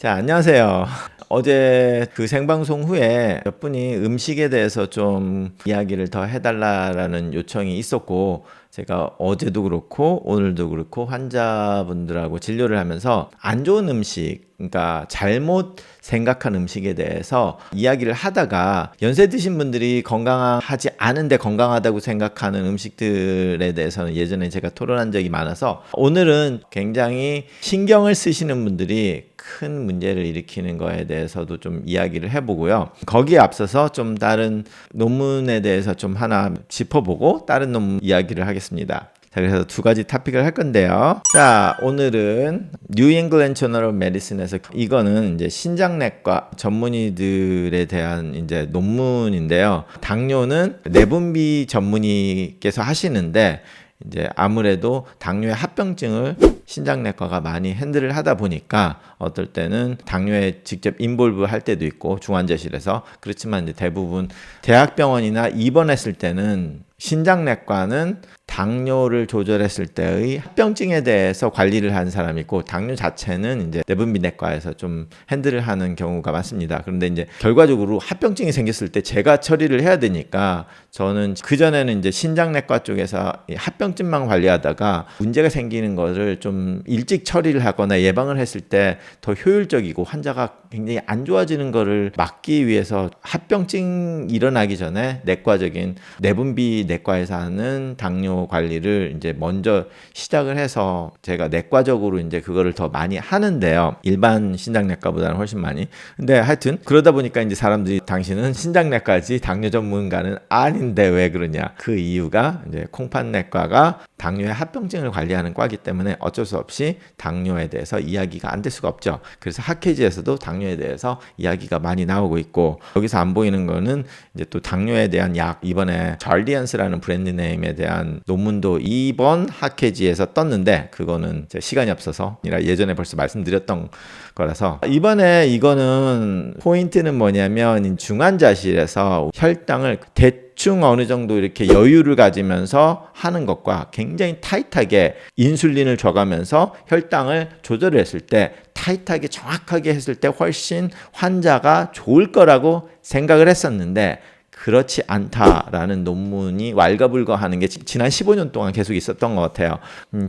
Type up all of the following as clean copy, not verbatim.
자, 안녕하세요. 어제 그 생방송 후에 몇 분이 음식에 대해서 좀 이야기를 더 해달라라는 요청이 있었고, 제가 어제도 그렇고, 오늘도 그렇고, 환자분들하고 진료를 하면서 안 좋은 음식, 그러니까 잘못 생각한 음식에 대해서 이야기를 하다가 연세 드신 분들이 건강하지 않은데 건강하다고 생각하는 음식들에 대해서는 예전에 제가 토론한 적이 많아서 오늘은 굉장히 신경을 쓰시는 분들이 큰 문제를 일으키는 거에 대해서도 좀 이야기를 해보고요. 거기에 앞서서 좀 다른 논문에 대해서 좀 하나 짚어보고 다른 논문 이야기를 하겠습니다. 자, 그래서 두 가지 토픽을 할 건데요. 자, 오늘은 뉴 잉글랜드 저널 오브 메디슨에서 이거는 이제 신장내과 전문의들에 대한 이제 논문인데요. 당뇨는 내분비 전문의께서 하시는데 이제 아무래도 당뇨의 합병증을 신장내과가 많이 핸들을 하다 보니까 어떨 때는 당뇨에 직접 인볼브 할 때도 있고 중환자실에서 그렇지만 이제 대부분 대학병원이나 입원했을 때는 신장내과는 당뇨를 조절했을 때의 합병증에 대해서 관리를 하는 사람이 있고 당뇨 자체는 이제 내분비내과에서 좀 핸들을 하는 경우가 많습니다. 그런데 이제 결과적으로 합병증이 생겼을 때 제가 처리를 해야 되니까 저는 그전에는 이제 신장내과 쪽에서 합병증만 관리하다가 문제가 생기는 것을 좀 일찍 처리를 하거나 예방을 했을 때 더 효율적이고 환자가 굉장히 안 좋아지는 거를 막기 위해서 합병증 일어나기 전에 내과적인 내분비 내과에서 하는 당뇨 관리를 이제 먼저 시작을 해서 제가 내과적으로 이제 그거를 더 많이 하는데요. 일반 신장내과보다는 훨씬 많이. 근데 하여튼 그러다 보니까 이제 사람들이 당신은 신장내과지 당뇨 전문가는 아닌데 왜 그러냐. 그 이유가 이제 콩팥내과가 당뇨의 합병증을 관리하는 과이기 때문에 어쩔 수 없이 당뇨에 대해서 이야기가 안 될 수가 없죠. 그래서 학회지에서도 당뇨에 대해서 이야기가 많이 나오고 있고 여기서 안 보이는 거는 이제 또 당뇨에 대한 약 이번에 잘디언스라는 브랜드 네임에 대한 논문도 이번 학회지에서 떴는데 그거는 시간이 없어서 예전에 벌써 말씀드렸던 거라서 이번에 이거는 포인트는 뭐냐면 중환자실에서 혈당을 대충 어느 정도 이렇게 여유를 가지면서 하는 것과 굉장히 타이트하게 인슐린을 줘가면서 혈당을 조절을 했을 때 타이트하게 정확하게 했을 때 훨씬 환자가 좋을 거라고 생각을 했었는데 그렇지 않다라는 논문이 왈가불가하는 게 지난 15년 동안 계속 있었던 것 같아요.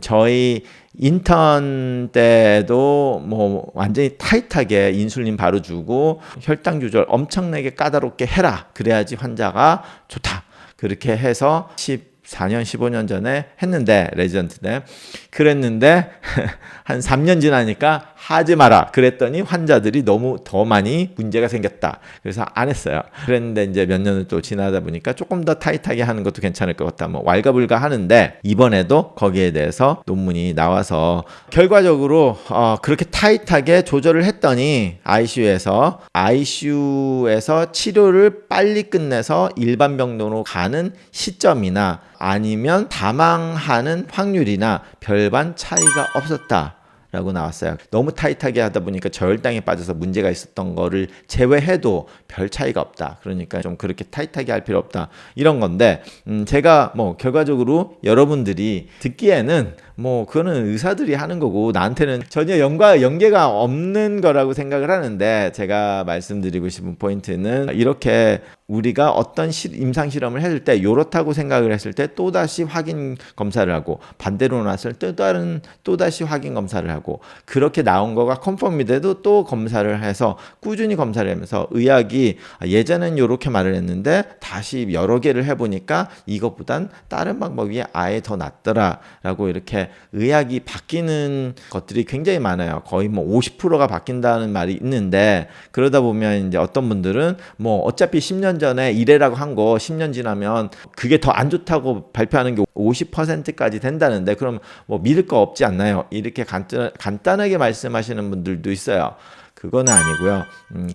저희 인턴 때도 뭐 완전히 타이트하게 인슐린 바로 주고 혈당 조절 엄청나게 까다롭게 해라. 그래야지 환자가 좋다. 그렇게 해서 14년, 15년 전에 했는데 레지던트 때 그랬는데 한 3년 지나니까 하지 마라 그랬더니 환자들이 너무 더 많이 문제가 생겼다. 그래서 안 했어요. 그랬는데 이제 몇 년을 또 지나다 보니까 조금 더 타이트하게 하는 것도 괜찮을 것 같다. 뭐 왈가불가 하는데 이번에도 거기에 대해서 논문이 나와서 결과적으로 그렇게 타이트하게 조절을 했더니 ICU에서 치료를 빨리 끝내서 일반 병동으로 가는 시점이나 아니면 사망하는 확률이나 별반 차이가 없었다. 라고 나왔어요. 너무 타이트하게 하다 보니까 저혈당에 빠져서 문제가 있었던 거를 제외해도 별 차이가 없다. 그러니까 좀 그렇게 타이트하게 할 필요 없다. 이런 건데 제가 뭐 결과적으로 여러분들이 듣기에는 뭐 그거는 의사들이 하는 거고 나한테는 전혀 연계가 없는 거라고 생각을 하는데 제가 말씀드리고 싶은 포인트는 이렇게 우리가 어떤 임상 실험을 했을 때 요렇다고 생각을 했을 때 또다시 확인 검사를 하고 반대로 나왔을 때 또다시 확인 검사를 하고 그렇게 나온 거가 컨펌이 돼도 또 검사를 해서 꾸준히 검사를 하면서 의학이 예전엔 요렇게 말을 했는데 다시 여러 개를 해보니까 이것보단 다른 방법이 아예 더 낫더라라고 이렇게 의학이 바뀌는 것들이 굉장히 많아요. 거의 뭐 50%가 바뀐다는 말이 있는데 그러다 보면 이제 어떤 분들은 뭐 어차피 10년 전에 이래라고 한 거 10년 지나면 그게 더 안 좋다고 발표하는 게 50%까지 된다는데 그럼 뭐 믿을 거 없지 않나요? 이렇게 간단하게 말씀하시는 분들도 있어요. 그건 아니고요.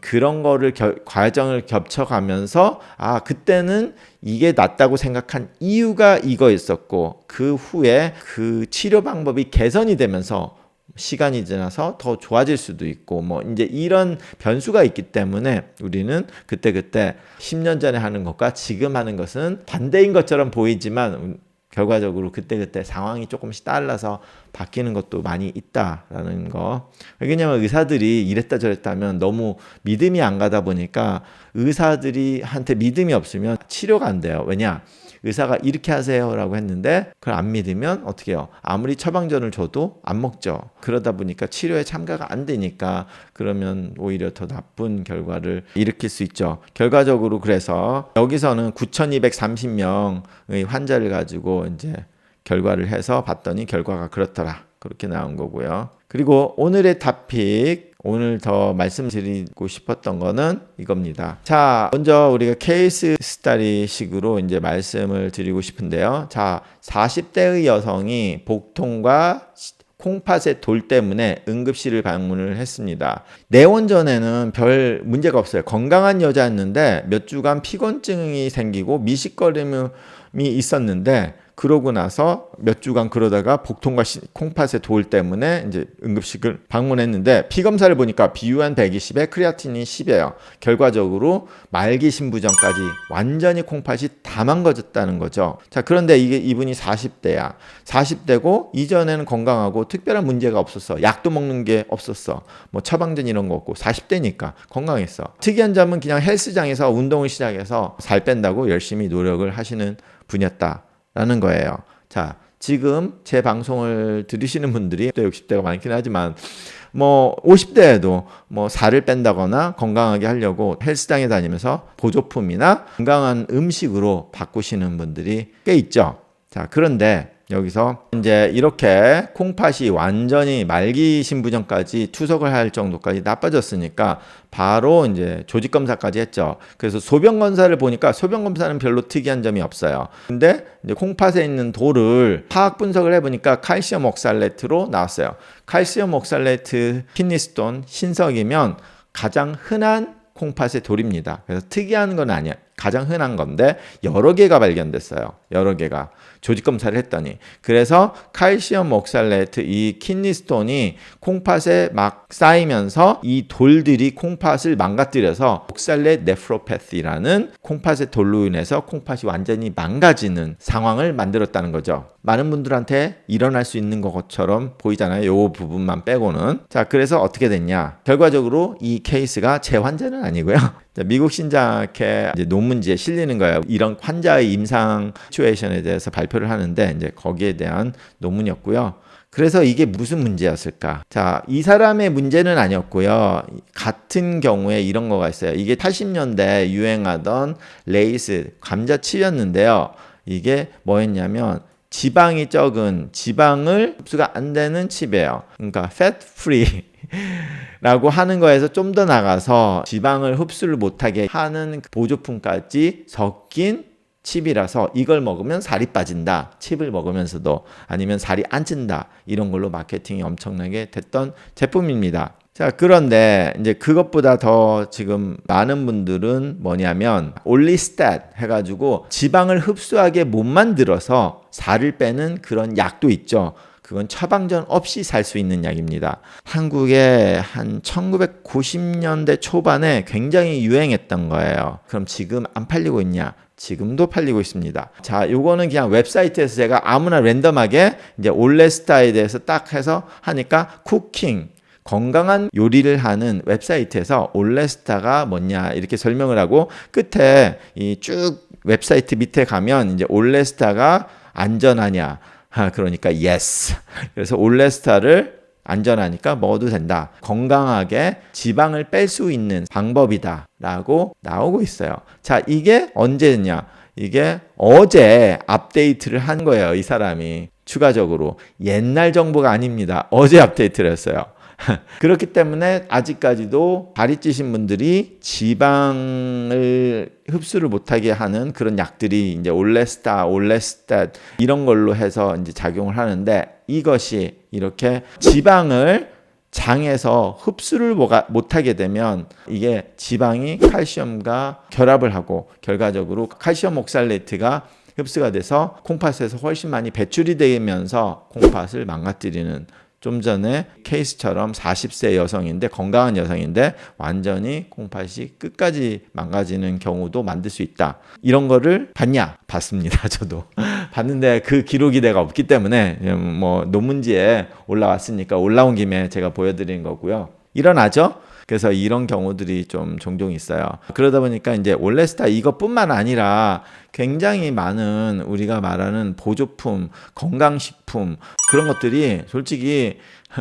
그런 거를 과정을 겹쳐가면서 그때는 이게 낫다고 생각한 이유가 이거 있었고 그 후에 그 치료 방법이 개선이 되면서 시간이 지나서 더 좋아질 수도 있고 뭐 이제 이런 변수가 있기 때문에 우리는 그때 10년 전에 하는 것과 지금 하는 것은 반대인 것처럼 보이지만 결과적으로 그때 상황이 조금씩 달라서 바뀌는 것도 많이 있다라는 거. 왜냐면 의사들이 이랬다 저랬다 하면 너무 믿음이 안 가다 보니까 의사들이 한테 믿음이 없으면 치료가 안 돼요. 왜냐? 의사가 이렇게 하세요라고 했는데 그걸 안 믿으면 어떻게 해요? 아무리 처방전을 줘도 안 먹죠. 그러다 보니까 치료에 참가가 안 되니까 그러면 오히려 더 나쁜 결과를 일으킬 수 있죠. 결과적으로 그래서 여기서는 9,230명의 환자를 가지고 이제 결과를 해서 봤더니 결과가 그렇더라. 그렇게 나온 거고요. 그리고 오늘의 토픽, 오늘 더 말씀드리고 싶었던 거는 이겁니다. 자, 먼저 우리가 케이스 스터디 식으로 이제 말씀을 드리고 싶은데요. 자, 40대의 여성이 복통과 콩팥의 돌 때문에 응급실을 방문을 했습니다. 내원전에는 별 문제가 없어요. 건강한 여자였는데 몇 주간 피곤증이 생기고 미식거림이 있었는데 그러고 나서 몇 주간 그러다가 복통과 콩팥의 돌 때문에 이제 응급실을 방문했는데 피 검사를 보니까 BUN 120에 크레아틴이 10이에요. 결과적으로 말기 신부전까지 완전히 콩팥이 다 망가졌다는 거죠. 자, 그런데 이분이 40대야. 40대고 이전에는 건강하고 특별한 문제가 없었어. 약도 먹는 게 없었어. 뭐 처방전 이런 거 없고 40대니까 건강했어. 특이한 점은 그냥 헬스장에서 운동을 시작해서 살 뺀다고 열심히 노력을 하시는 분이었다. 라는 거예요. 자, 지금 제 방송을 들으시는 분들이 50대, 60대가 많긴 하지만 뭐 50대에도 뭐 살을 뺀다거나 건강하게 하려고 헬스장에 다니면서 보조품이나 건강한 음식으로 바꾸시는 분들이 꽤 있죠. 자, 그런데 여기서 이제 이렇게 콩팥이 완전히 말기 신부전까지 투석을 할 정도까지 나빠졌으니까 바로 이제 조직 검사까지 했죠. 그래서 소변 검사를 보니까 소변 검사는 별로 특이한 점이 없어요. 근데 이제 콩팥에 있는 돌을 화학 분석을 해보니까 칼슘 옥살레트로 나왔어요. 칼슘 옥살레트, 키니스톤, 신석이면 가장 흔한 콩팥의 돌입니다. 그래서 특이한 건 아니야. 가장 흔한 건데 여러 개가 발견됐어요. 여러 개가. 조직 검사를 했더니. 그래서 칼슘 옥살레트, 이 키니스톤이 콩팥에 막 쌓이면서 이 돌들이 콩팥을 망가뜨려서 옥살레 네프로패시라는 콩팥의 돌로 인해서 콩팥이 완전히 망가지는 상황을 만들었다는 거죠. 많은 분들한테 일어날 수 있는 것처럼 보이잖아요. 요 부분만 빼고는. 자, 그래서 어떻게 됐냐? 결과적으로 이 케이스가 제 환자는 아니고요. 미국 신장학회 논문지에 실리는 거예요. 이런 환자의 임상 시츄에이션에 대해서 발표를 하는데 이제 거기에 대한 논문이었고요. 그래서 이게 무슨 문제였을까? 자, 이 사람의 문제는 아니었고요. 같은 경우에 이런 거가 있어요. 이게 80년대 유행하던 레이스 감자칩이었는데요. 이게 뭐였냐면 지방이 적은, 지방을 흡수가 안 되는 칩이에요. 그러니까 fat free 라고 하는 거에서 좀 더 나가서 지방을 흡수를 못하게 하는 보조품까지 섞인 칩이라서 이걸 먹으면 살이 빠진다. 칩을 먹으면서도. 아니면 살이 안 찐다. 이런 걸로 마케팅이 엄청나게 됐던 제품입니다. 자, 그런데 이제 그것보다 더 지금 많은 분들은 뭐냐면 올리스tat 해가지고 지방을 흡수하게 못 만들어서 살을 빼는 그런 약도 있죠. 그건 처방전 없이 살 수 있는 약입니다. 한국에 한 1990년대 초반에 굉장히 유행했던 거예요. 그럼 지금 안 팔리고 있냐? 지금도 팔리고 있습니다. 자, 요거는 그냥 웹사이트에서 제가 아무나 랜덤하게 이제 올레스타에 대해서 딱 해서 하니까 쿠킹, 건강한 요리를 하는 웹사이트에서 올레스타가 뭐냐 이렇게 설명을 하고 끝에 이 쭉 웹사이트 밑에 가면 이제 올레스타가 안전하냐? 그러니까 yes. 그래서 올레스타를 안전하니까 먹어도 된다. 건강하게 지방을 뺄 수 있는 방법이다 라고 나오고 있어요. 자, 이게 언제냐? 이게 어제 업데이트를 한 거예요. 이 사람이 추가적으로. 옛날 정보가 아닙니다. 어제 업데이트를 했어요. 그렇기 때문에 아직까지도 다리 찌신 분들이 지방을 흡수를 못하게 하는 그런 약들이 이제 올레스tat 이런 걸로 해서 이제 작용을 하는데 이것이 이렇게 지방을 장에서 흡수를 못하게 되면 이게 지방이 칼슘과 결합을 하고 결과적으로 칼슘 옥살레트가 흡수가 돼서 콩팥에서 훨씬 많이 배출이 되면서 콩팥을 망가뜨리는 좀 전에 케이스처럼 40세 여성인데 건강한 여성인데 완전히 콩팥이 끝까지 망가지는 경우도 만들 수 있다. 이런 거를 봤냐? 봤습니다. 저도. 봤는데 그 기록이 내가 없기 때문에 뭐 논문지에 올라왔으니까 올라온 김에 제가 보여드리는 거고요. 일어나죠? 그래서 이런 경우들이 좀 종종 있어요. 그러다 보니까 이제 올레스타 이것뿐만 아니라 굉장히 많은 우리가 말하는 보조품, 건강식품 그런 것들이 솔직히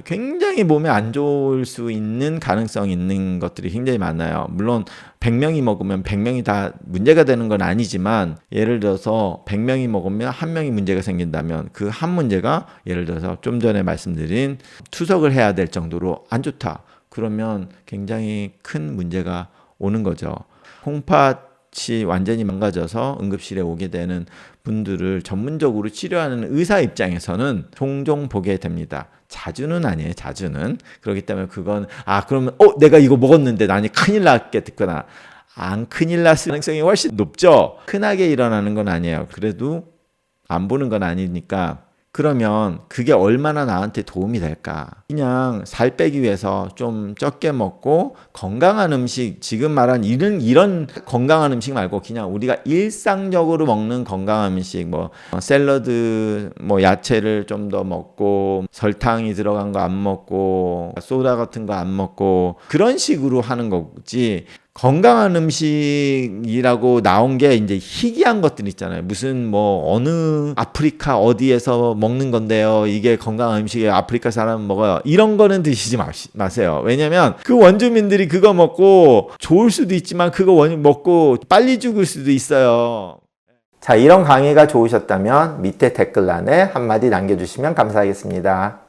굉장히 몸에 안 좋을 수 있는 가능성이 있는 것들이 굉장히 많아요. 물론 100명이 먹으면 100명이 다 문제가 되는 건 아니지만 예를 들어서 100명이 먹으면 1명이 문제가 생긴다면 그 한 문제가 예를 들어서 좀 전에 말씀드린 투석을 해야 될 정도로 안 좋다. 그러면 굉장히 큰 문제가 오는 거죠. 콩팥이 완전히 망가져서 응급실에 오게 되는 분들을 전문적으로 치료하는 의사 입장에서는 종종 보게 됩니다. 자주는 아니에요. 자주는. 그렇기 때문에 그건 그러면 내가 이거 먹었는데 나는 큰일 났겠구나. 안 큰일 났을 가능성이 훨씬 높죠. 흔하게 일어나는 건 아니에요. 그래도 안 보는 건 아니니까 그러면 그게 얼마나 나한테 도움이 될까? 그냥 살 빼기 위해서 좀 적게 먹고 건강한 음식, 지금 말한 이런 건강한 음식 말고 그냥 우리가 일상적으로 먹는 건강한 음식, 뭐 샐러드, 뭐 야채를 좀 더 먹고 설탕이 들어간 거 안 먹고 소다 같은 거 안 먹고 그런 식으로 하는 거지. 건강한 음식이라고 나온 게 이제 희귀한 것들 있잖아요. 무슨 뭐 어느 아프리카 어디에서 먹는 건데요. 이게 건강한 음식이에요. 아프리카 사람 먹어요. 이런 거는 드시지 마세요. 왜냐면 그 원주민들이 그거 먹고 좋을 수도 있지만 그거 먹고 빨리 죽을 수도 있어요. 자, 이런 강의가 좋으셨다면 밑에 댓글란에 한마디 남겨주시면 감사하겠습니다.